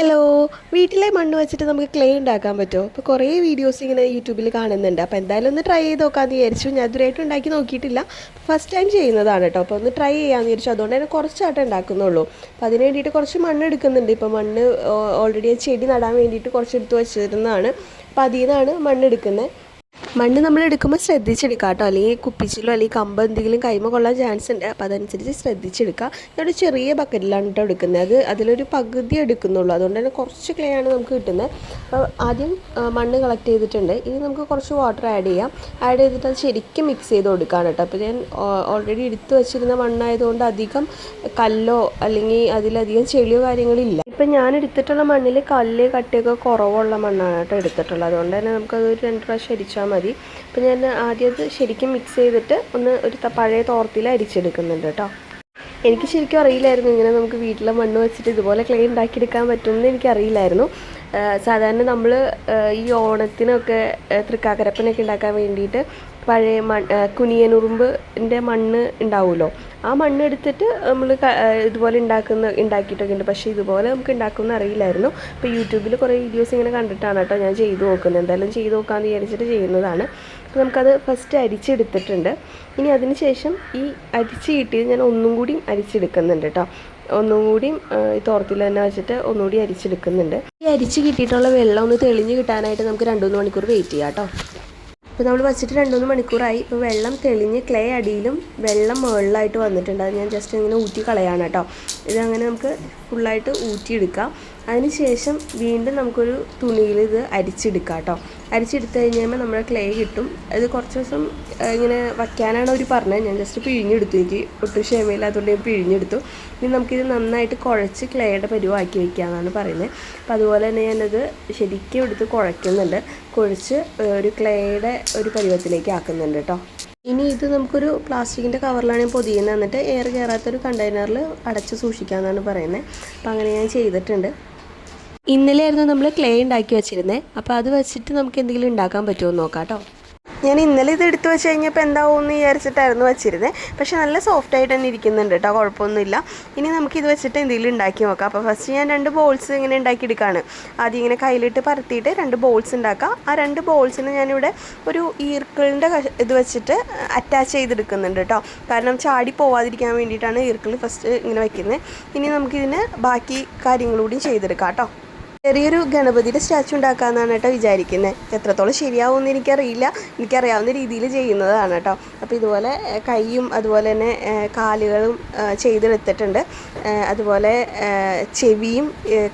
Hello, വീട്ടിലെ മണ്ണ് വെച്ചിട്ട് നമുക്ക് ക്ലേ ഉണ്ടാക്കാൻ പറ്റുമോ? ഇപ്പോൾ കുറേ വീഡിയോസ് ഇങ്ങനെ യൂട്യൂബിൽ കാണുന്നുണ്ട്. അപ്പോൾ എന്തായാലും ഒന്ന് ട്രൈ ചെയ്ത് നോക്കാമെന്ന് വിചാരിച്ചു. ഞാൻ ഇതുവരെയായിട്ട് ഉണ്ടാക്കി നോക്കിയിട്ടില്ല. ഫസ്റ്റ് ടൈം ചെയ്യുന്നതാണ് കേട്ടോ. അപ്പോൾ ഒന്ന് ട്രൈ ചെയ്യാമെന്ന് വിചാരിച്ചു. അതുകൊണ്ട് തന്നെ കുറച്ചായിട്ട് ഉണ്ടാക്കുന്നുള്ളൂ. അപ്പോൾ അതിന് വേണ്ടിയിട്ട് കുറച്ച് മണ്ണ് എടുക്കുന്നുണ്ട്. ഇപ്പോൾ മണ്ണ് ഓൾറെഡി ചെടി നടാൻ വേണ്ടിയിട്ട് കുറച്ച് എടുത്ത് വെച്ചിരുന്നതാണ്. അപ്പോൾ അതിൽ നിന്നാണ് മണ്ണ് എടുക്കുന്നത്. മണ്ണ് നമ്മൾ എടുക്കുമ്പോൾ ശ്രദ്ധിച്ചെടുക്കുക കേട്ടോ, അല്ലെങ്കിൽ കുപ്പിച്ചിലോ അല്ലെങ്കിൽ കമ്പ് എന്തെങ്കിലും കൈമ കൊള്ളാൻ ചാൻസ് ഉണ്ട്. അപ്പോൾ അതനുസരിച്ച് ശ്രദ്ധിച്ചെടുക്കുക. ഞാനൊരു ചെറിയ ബക്കറ്റിലാണ് കേട്ടോ എടുക്കുന്നത്. അതിലൊരു പകുതി എടുക്കുന്നുള്ളൂ. അതുകൊണ്ട് തന്നെ കുറച്ച് ക്ലേ ആണ് നമുക്ക് കിട്ടുന്നത്. അപ്പോൾ ആദ്യം മണ്ണ് കളക്ട് ചെയ്തിട്ടുണ്ട്. ഇനി നമുക്ക് കുറച്ച് വാട്ടർ ആഡ് ചെയ്യാം. ആഡ് ചെയ്തിട്ട് അത് ശരിക്കും മിക്സ് ചെയ്ത് കൊടുക്കുകയാണ് കേട്ടോ. അപ്പോൾ ഞാൻ ഓൾറെഡി എടുത്ത് വെച്ചിരുന്ന മണ്ണായതുകൊണ്ട് അധികം കല്ലോ അല്ലെങ്കിൽ അതിലധികം ചെളിയോ കാര്യങ്ങളില്ല. ഇപ്പം ഞാൻ എടുത്തിട്ടുള്ള മണ്ണിൽ കല്ല് കട്ടിയൊക്കെ കുറവുള്ള മണ്ണാണ് കേട്ടോ എടുത്തിട്ടുള്ളത്. അതുകൊണ്ട് തന്നെ നമുക്കതൊരു 2 പ്രാവശ്യം അരിച്ചാൽ മതി. അപ്പോൾ ഞാൻ ആദ്യം അത് ശരിക്കും മിക്സ് ചെയ്തിട്ട് ഒരു പഴയ തോർത്തിൽ അരിച്ചെടുക്കുന്നുണ്ട് കേട്ടോ. എനിക്ക് ശരിക്കും അറിയില്ലായിരുന്നു ഇങ്ങനെ നമുക്ക് വീട്ടിലെ മണ്ണ് വെച്ചിട്ട് ഇതുപോലെ ക്ലേ ഉണ്ടാക്കിയെടുക്കാൻ പറ്റുമെന്ന് എനിക്കറിയില്ലായിരുന്നു. സാധാരണ നമ്മൾ ഈ ഓണത്തിനൊക്കെ തൃക്കാക്കരപ്പനൊക്കെ ഉണ്ടാക്കാൻ വേണ്ടിയിട്ട് പഴയ കുനിയനുറുമ്പിൻ്റെ മണ്ണ് ഉണ്ടാവുമല്ലോ, ആ മണ്ണ് എടുത്തിട്ട് നമ്മൾ ഇതുപോലെ ഉണ്ടാക്കിയിട്ടൊക്കെ ഉണ്ട്. പക്ഷേ ഇതുപോലെ നമുക്ക് ഉണ്ടാക്കുമെന്ന് അറിയില്ലായിരുന്നു. അപ്പോൾ യൂട്യൂബിൽ കുറേ വീഡിയോസ് ഇങ്ങനെ കണ്ടിട്ടാണ് കേട്ടോ ഞാൻ ചെയ്ത് നോക്കുന്നത്. എന്തായാലും ചെയ്ത് നോക്കാമെന്ന് വിചാരിച്ചിട്ട് ചെയ്യുന്നതാണ്. അപ്പോൾ നമുക്കത് ഫസ്റ്റ് അരിച്ചെടുത്തിട്ടുണ്ട്. ഇനി അതിന് ശേഷം ഈ അരിച്ച് കിട്ടിയത് ഞാൻ ഒന്നും കൂടി അരിച്ചെടുക്കുന്നുണ്ട് കേട്ടോ. ഒന്നും കൂടിയും ഈ തോർത്തിൽ തന്നെ വെച്ചിട്ട് ഒന്നുകൂടി അരിച്ചെടുക്കുന്നുണ്ട്. ഈ അരിച്ച് കിട്ടിയിട്ടുള്ള വെള്ളം ഒന്ന് തെളിഞ്ഞ് കിട്ടാനായിട്ട് നമുക്ക് 2-3 മണിക്കൂർ വെയിറ്റ് ചെയ്യാം കേട്ടോ. ഇപ്പോൾ നമ്മൾ വെച്ചിട്ട് 2-3 മണിക്കൂറായി. ഇപ്പോൾ വെള്ളം തെളിഞ്ഞ് ക്ലേ അടിയിലും വെള്ളം മുകളിലായിട്ട് വന്നിട്ടുണ്ട്. അത് ഞാൻ ജസ്റ്റ് ഇങ്ങനെ ഊറ്റി കളയാണ് കേട്ടോ. ഇതങ്ങനെ നമുക്ക് ഫുള്ളായിട്ട് ഊറ്റിയെടുക്കാം. അതിന് ശേഷം വീണ്ടും നമുക്കൊരു തുണിയിൽ ഇത് അരിച്ചെടുക്കാം കേട്ടോ. അരിച്ചെടുത്ത് കഴിഞ്ഞാൽ നമ്മുടെ ക്ലേ കിട്ടും. അത് കുറച്ച് ദിവസം ഇങ്ങനെ വയ്ക്കാനാണ് അവർ പറഞ്ഞത്. ഞാൻ ജസ്റ്റ് പിഴിഞ്ഞെടുത്തു. എനിക്ക് ഒട്ടും ക്ഷമയില്ലാത്തതുകൊണ്ട് ഞാൻ പിഴിഞ്ഞെടുത്തു. ഇനി നമുക്കിത് നന്നായിട്ട് കുഴച്ച് ക്ലേയുടെ പരുവാക്കി വയ്ക്കാമെന്നാണ് പറയുന്നത്. അപ്പോൾ അതുപോലെ തന്നെ ഞാനത് ശരിക്കും എടുത്ത് കുഴയ്ക്കുന്നുണ്ട്. കുഴച്ച് ഒരു ക്ലേയുടെ ഒരു പരുവത്തിലേക്ക് ആക്കുന്നുണ്ട് കേട്ടോ. ഇനി ഇത് നമുക്കൊരു പ്ലാസ്റ്റിക്കിൻ്റെ കവറിലാണ് ഞാൻ പൊതിയുന്നത്. എന്നിട്ട് എയർ കയറാത്തൊരു കണ്ടെയ്നറിൽ അടച്ച് സൂക്ഷിക്കാമെന്നാണ് പറയുന്നത്. അപ്പോൾ അങ്ങനെ ഞാൻ ചെയ്തിട്ടുണ്ട്. ഇന്നലെയായിരുന്നു നമ്മൾ ക്ലേ ഉണ്ടാക്കി വെച്ചിരുന്നത്. അപ്പോൾ അത് വെച്ചിട്ട് നമുക്ക് എന്തെങ്കിലും ഉണ്ടാക്കാൻ പറ്റുമോ എന്ന് നോക്കാം കേട്ടോ. ഞാൻ ഇന്നലെ ഇത് എടുത്ത് വെച്ച് കഴിഞ്ഞപ്പോൾ എന്താവുമെന്ന് വിചാരിച്ചിട്ടായിരുന്നു വെച്ചിരുന്നത്. പക്ഷേ നല്ല സോഫ്റ്റായിട്ട് തന്നെ ഇരിക്കുന്നുണ്ട് കേട്ടോ, കുഴപ്പമൊന്നുമില്ല. ഇനി നമുക്കിത് വെച്ചിട്ട് എന്തെങ്കിലും ഉണ്ടാക്കി നോക്കാം. അപ്പോൾ ഫസ്റ്റ് ഞാൻ 2 ബോൾസ് ഇങ്ങനെ ഉണ്ടാക്കിയെടുക്കുകയാണ്. ആദ്യം ഇങ്ങനെ കയ്യിലിട്ട് പരത്തിയിട്ട് 2 ബോൾസ് ഉണ്ടാക്കാം. ആ 2 ബോൾസിന് ഞാനിവിടെ ഒരു ഈർക്കിളിൻ്റെ ഇത് വെച്ചിട്ട് അറ്റാച്ച് ചെയ്തെടുക്കുന്നുണ്ട് കേട്ടോ. കാരണം ചാടി പോവാതിരിക്കാൻ വേണ്ടിയിട്ടാണ് ഈർക്കിൾ ഫസ്റ്റ് ഇങ്ങനെ വയ്ക്കുന്നത്. ഇനി നമുക്കിതിന് ബാക്കി കാര്യങ്ങളൂടി ചെയ്തെടുക്കാം കേട്ടോ. ചെറിയൊരു ഗണപതിയുടെ സ്റ്റാച്ചു ഉണ്ടാക്കാമെന്നാണ് കേട്ടോ വിചാരിക്കുന്നത്. എത്രത്തോളം ശരിയാവുമെന്ന് എനിക്കറിയില്ല. എനിക്കറിയാവുന്ന രീതിയിൽ ചെയ്യുന്നതാണ് കേട്ടോ. അപ്പോൾ ഇതുപോലെ കൈയും അതുപോലെ തന്നെ കാലുകളും ചെയ്തെടുത്തിട്ടുണ്ട്. അതുപോലെ ചെവിയും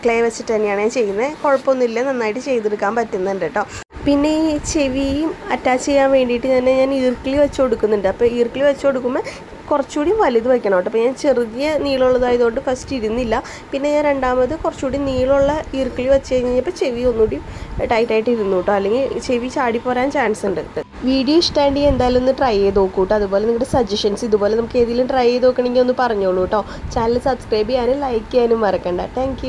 ക്ലേ വെച്ചിട്ട് തന്നെയാണ് ഞാൻ ചെയ്യുന്നത്. കുഴപ്പമൊന്നുമില്ല, നന്നായിട്ട് ചെയ്തെടുക്കാൻ പറ്റുന്നുണ്ട് കേട്ടോ. പിന്നെ ഈ ചെവിയും അറ്റാച്ച് ചെയ്യാൻ വേണ്ടിയിട്ട് ഞാൻ ഈർക്കിളി വെച്ച് കൊടുക്കുന്നുണ്ട്. അപ്പോൾ ഈർക്കിളി വെച്ച് കൊടുക്കുമ്പോൾ കുറച്ചുകൂടി വലുത് വയ്ക്കണം കേട്ടോ. അപ്പോൾ ഞാൻ ചെറിയ നീളമുള്ളതായതുകൊണ്ട് ഫസ്റ്റ് ഇരുന്നില്ല. പിന്നെ ഞാൻ രണ്ടാമത് കുറച്ചുകൂടി നീളമുള്ള ഈർക്കിളി വെച്ച് കഴിഞ്ഞപ്പോൾ ചെവി ഒന്നുകൂടി ടൈറ്റായിട്ട് ഇരുന്നു കേട്ടോ. അല്ലെങ്കിൽ ചെവി ചാടിപ്പോരാൻ ചാൻസ് ഉണ്ട്. വീഡിയോ ഇഷ്ടമാണെങ്കിൽ എന്തായാലും ഒന്ന് ട്രൈ ചെയ്ത് നോക്കൂ കേട്ടോ. അതുപോലെ നിങ്ങളുടെ സജഷൻസ് ഇതുപോലെ നമുക്ക് ഏതെങ്കിലും ട്രൈ ചെയ്ത് നോക്കണമെങ്കിൽ ഒന്ന് പറഞ്ഞോളൂ കേട്ടോ. ചാനൽ സബ്സ്ക്രൈബ് ചെയ്യാനും ലൈക്ക് ചെയ്യാനും മറക്കണ്ട. താങ്ക്